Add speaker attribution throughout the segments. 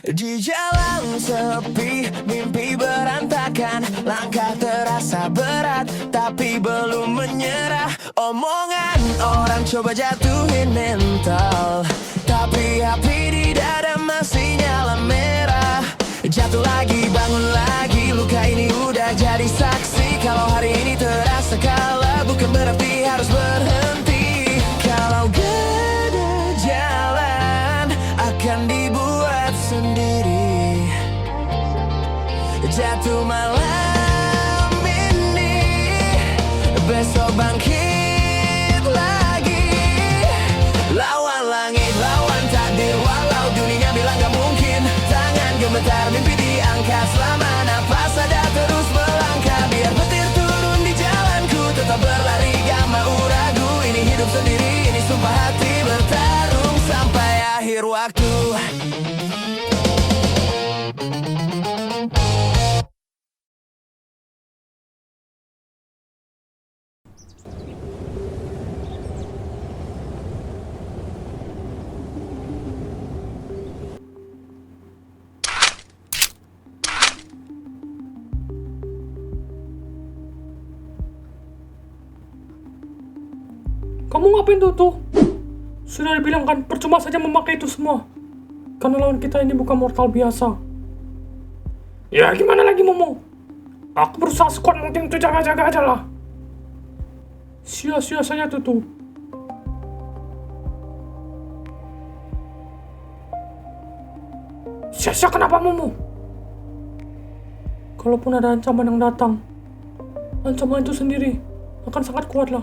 Speaker 1: Di jalan sepi, mimpi berantakan. Langkah terasa berat, tapi belum menyerah. Omongan orang coba jatuhin mental, tapi api di dada masih nyala merah. Jatuh lagi, bangun lagi, luka ini udah jadi saksi. Kalau hari ini terasa kalah, bukan berarti harus berhenti. Kalau gak ada jalan, akan dibuat sendiri. Jatuh malam ini, besok bangkit lagi. Lawan langit, lawan takdir, walau dunia bilang gak mungkin. Tangan gemetar, mimpi diangkat, selama napas ada terus melangkah. Biar petir turun di jalanku, tetap berlari gak mau ragu. Ini hidup sendiri, ini sumpah hati, bertarung sampai akhir waktu.
Speaker 2: Kamu ngapain tuh? Sudah dibilang kan, percuma saja memakai itu semua. Karena lawan kita ini bukan mortal biasa. Ya gimana lagi Momo? Aku berusaha sekuat mungkin untuk jaga-jaga aja lah. Sia-sia saja tuh. Sia-sia kenapa Momo? Kalaupun ada ancaman yang datang, ancaman itu sendiri akan sangat kuat lah.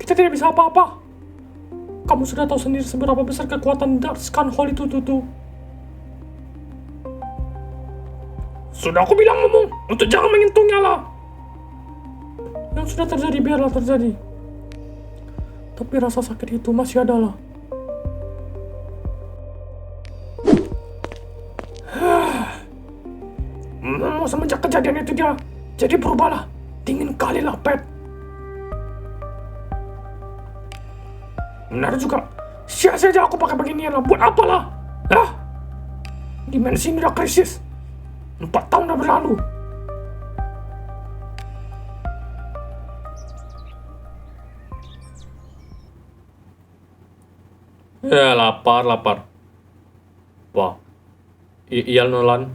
Speaker 2: Kita tidak bisa apa-apa. Kamu sudah tahu sendiri seberapa besar kekuatan Dark Scan Hall itu tuh. Sudah aku bilang Momo, untuk jangan menyentuhnya lah. Yang sudah terjadi biarlah terjadi. Tapi rasa sakit itu masih ada lah. Momo semenjak kejadian itu dia jadi berubah lah. Dingin kali lah Pet. Benar juga. Sia-sia aja aku pakai beginian lah. Buat apa lah? Dimensi ini udah krisis. 4 tahun udah berlalu. Ya lapar. Wah. Iya Nolan.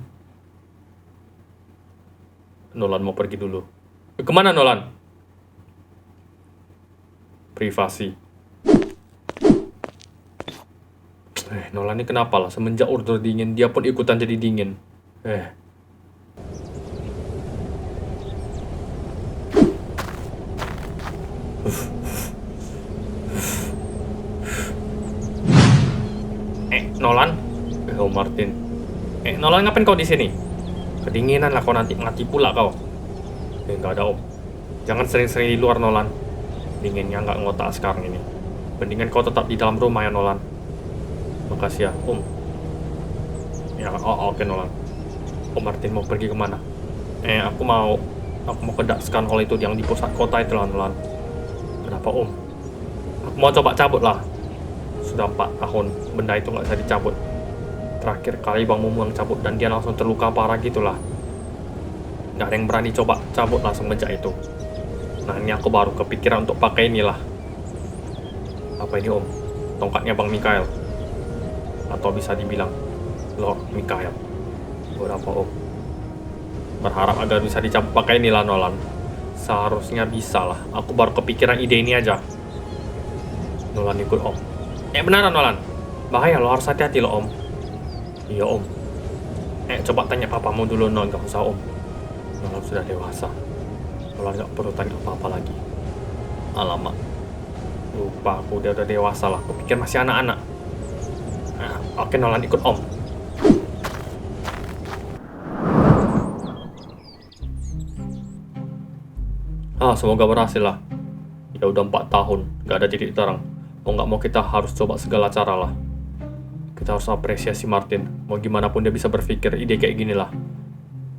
Speaker 2: Nolan mau pergi dulu. Kemana Nolan? Privasi. Nolan ini kenapa lah? Semenjak order dingin, dia pun ikutan jadi dingin. Nolan? Oh Martin. Nolan ngapain kau di sini? Kedinginan lah kau nanti mati pula kau. Nggak ada Om. Jangan sering-sering di luar Nolan. Dinginnya nggak ngotak sekarang ini. Mendingan kau tetap di dalam rumah ya Nolan. Makasih ya Om. Ya oke Nolan. Om Martin mau pergi kemana? Aku mau ke Dark Scan Hall itu yang di pusat kota itu lah Nolan. Kenapa Om? Aku mau coba cabut lah. Sudah 4 tahun benda itu nggak bisa dicabut. Terakhir kali Bang Momo yang cabut dan dia langsung terluka parah gitulah. Nggak ada yang berani coba cabut lah semenjak itu. Nah ini aku baru kepikiran untuk pakai inilah. Apa ini Om? Tongkatnya Bang Mikael. Atau bisa dibilang Lord Mikael. Berapa Om? Berharap agar bisa dicabut pakai inilah Nolan. Seharusnya bisa lah. Aku baru kepikiran ide ini aja. Nolan ikut Om. Beneran Nolan. Bahaya lo, harus hati-hati lo Om. Iya Om. Coba tanya papamu dulu Nolan, gak usah Om. Nolan sudah dewasa. Nolan gak perlu tanya apa-apa lagi. Alamak. Lupa aku, dia udah dewasa lah. Aku pikir masih anak-anak. Oke Nolan ikut Om. Semoga berhasil lah. Ya udah 4 tahun, gak ada titik terang. Mau gak mau kita harus coba segala cara lah. Kita harus apresiasi Martin. Mau gimana pun dia bisa berpikir ide kayak gini lah.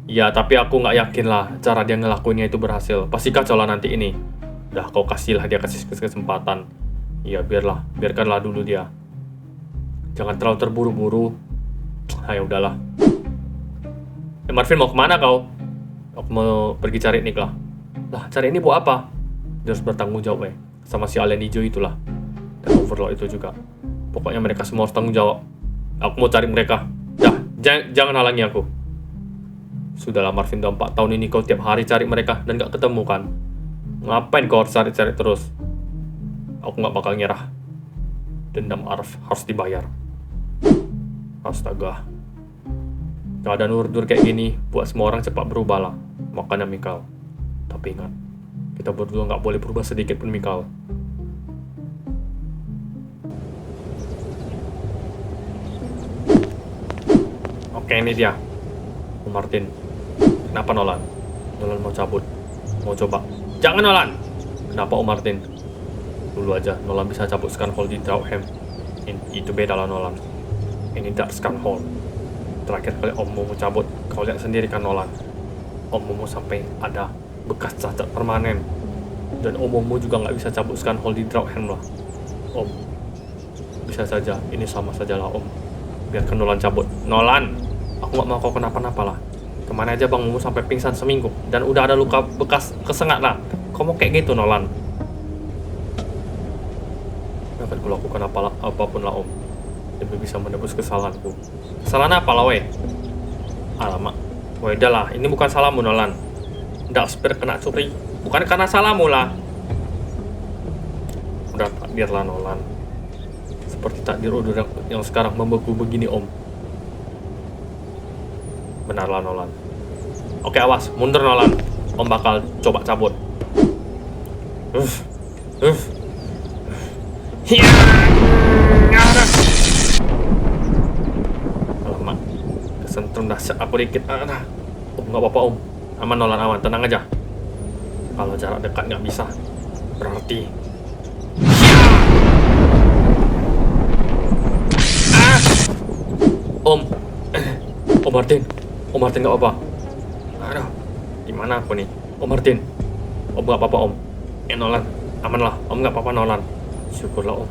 Speaker 2: Ya tapi aku gak yakin lah cara dia ngelakuinnya itu berhasil. Pasti kacau lah nanti ini. Udah kau kasihlah dia kasih kesempatan. Ya biarkanlah dulu dia. Jangan terlalu terburu-buru. Ayo udahlah. Marvin mau kemana kau? Aku mau pergi cari Nick lah. Lah, cari ini buat apa? Dia harus bertanggung jawab sama si alien hijau itulah. Dan Overlord itu juga. Pokoknya mereka semua harus tanggung jawab. Aku mau cari mereka. Dah, jangan halangi aku. Sudahlah Marvin, udah 4 tahun ini kau tiap hari cari mereka dan gak ketemu kan? Ngapain kau harus cari-cari terus? Aku gak bakal nyerah. Dendam Arf harus dibayar. Astaga. Keadaan urdur kayak gini buat semua orang cepat berubah lah. Makanya Mikal. Tapi ingat, kita berdua gak boleh berubah sedikit pun Mikal. Oke, ini dia Martin. Kenapa Nolan? Nolan mau cabut, mau coba. Jangan Nolan! Kenapa Martin? Dulu aja Nolan bisa cabut Scan Hall di Drougham. Itu beda lah Nolan. Ini Dark Scan Hall. Terakhir kali Om mau cabut, kau lihat sendiri kan Nolan. Om mau sampai ada bekas cacat permanen. Dan Om juga nggak bisa cabut Scan Hall di Drougham lah. Om, bisa saja ini sama saja lah Om. Biarkan Nolan cabut. Nolan, aku nggak mau kau kenapa-napa lah. Kemana aja Bang Mumu sampai pingsan seminggu dan udah ada luka bekas kesengat lah. Kau mau kayak gitu Nolan? Gak akan kulakukan apapun lah Om demi bisa menebus kesalahanku. Kesalahan apa lah weh? Alamak, weh dah lah, ini bukan salahmu Nolan. Darkspear kena curi, bukan karena salahmu lah. Udah takdir lah Nolan. Seperti takdir udah yang sekarang membeku begini Om. Benarlah Nolan. Oke awas, mundur Nolan. Om bakal coba cabut. Alamak, kesentrum dahsyat aku dikit. Om nggak apa-apa Om. Aman Nolan, aman, tenang aja. Kalau jarak dekat nggak bisa, berarti Om Martin nggak apa-apa. Aduh, gimana aku nih? Om Martin nggak apa-apa Om. Nolan, aman lah. Om nggak apa-apa Nolan. Syukurlah Om.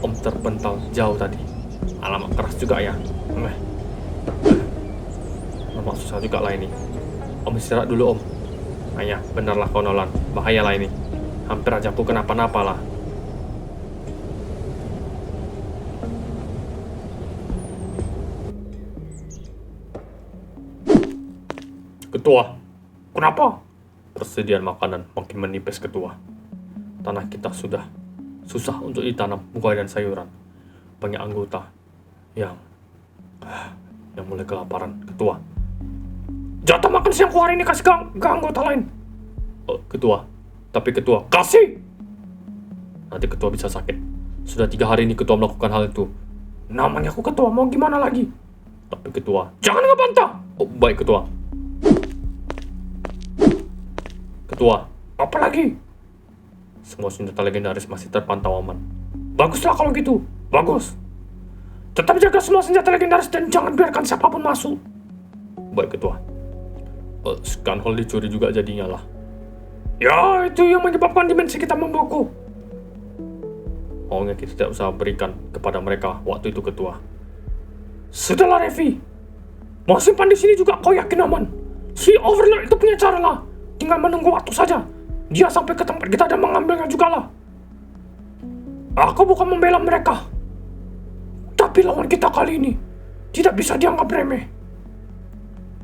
Speaker 2: Om terpental jauh tadi. Alamak keras juga ya. Alamak susah juga lah ini. Om istirahat dulu Om. Ayah, benarlah kau Nolan. Bahaya lah ini. Hampir aja aku kenapa-napa lah. Ketua, kenapa? Persediaan makanan makin menipis Ketua. Tanah kita sudah susah untuk ditanam buah dan sayuran. Banyak anggota yang mulai kelaparan Ketua. Jatah makan siangku hari ini kasih ke anggota lain. Ketua, tapi Ketua kasih. Nanti Ketua bisa sakit. Sudah 3 hari ini Ketua melakukan hal itu. Namanya aku Ketua, mau gimana lagi? Tapi Ketua, jangan ngebantah. Baik Ketua. Ketua, apa lagi? Semua senjata legendaris masih terpantau aman. Baguslah kalau gitu, bagus. Tetap jaga semua senjata legendaris dan jangan biarkan siapapun masuk. Baik Ketua. Scan Hall dicuri juga jadinya lah. Ya, itu yang menyebabkan dimensi kita membeku. Maunya kita tidak usah berikan kepada mereka waktu itu Ketua. Sudahlah Revi. Mau simpan di sini juga kau yakin aman? Si Overlord itu punya cara lah. Tinggal menunggu waktu saja. Dia sampai ke tempat kita dan mengambilnya juga lah. Aku bukan membela mereka. Tapi lawan kita kali ini tidak bisa dianggap remeh.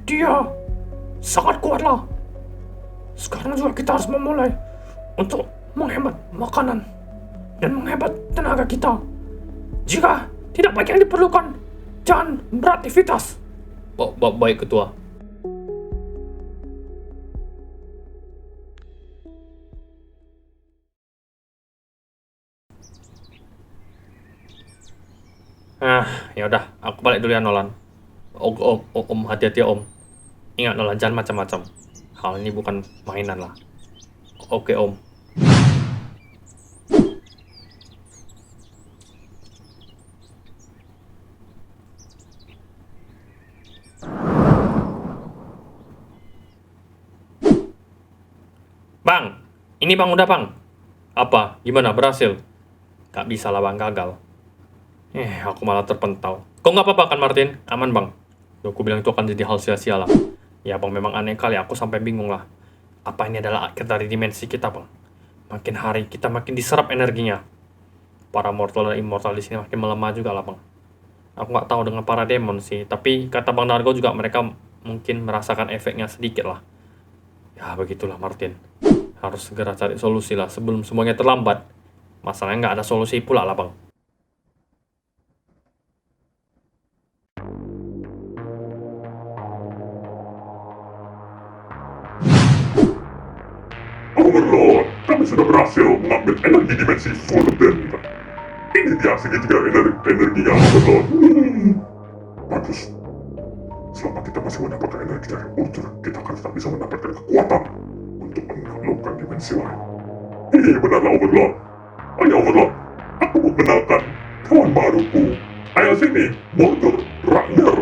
Speaker 2: Dia sangat kuat lah. Sekarang juga kita harus memulai untuk menghemat makanan dan menghemat tenaga kita. Jika tidak banyak yang diperlukan, jangan beraktivitas. Baik Ketua. Ya udah, aku balik dulu ya Nolan. Om, hati-hati ya Om. Ingat Nolan, jangan macam-macam. Hal ini bukan mainan lah. Oke Om. Bang, ini Bang udah Bang. Apa? Gimana? Berhasil? Gak bisa lah Bang, gagal. Aku malah terpental. Kok nggak apa-apa kan Martin? Aman bang. Duh, aku bilang itu akan jadi hal sia-sia lah. Ya bang, memang aneh kali, aku sampai bingung lah. Apa ini adalah akhir dari dimensi kita bang? Makin hari kita makin diserap energinya. Para mortal dan immortal di sini makin melemah juga lah bang. Aku nggak tahu dengan para demon sih, tapi kata bang Dargo juga mereka mungkin merasakan efeknya sedikit lah. Ya begitulah Martin. Harus segera cari solusi lah sebelum semuanya terlambat. Masalahnya nggak ada solusi pula lah bang.
Speaker 3: Overlord, kami sudah berhasil mengambil energi dimensi Fulden. Ini dia segitiga energinya, Overlord. Bagus. Selama kita masih mendapatkan energi dari Ultra, kita akan tetap bisa mendapatkan kekuatan untuk menaklukkan dimensi lain. Ini benarlah Overlord. Ayo Overlord, aku mengenalkan kawan baruku. Ayo sini, Mordor Ragnar.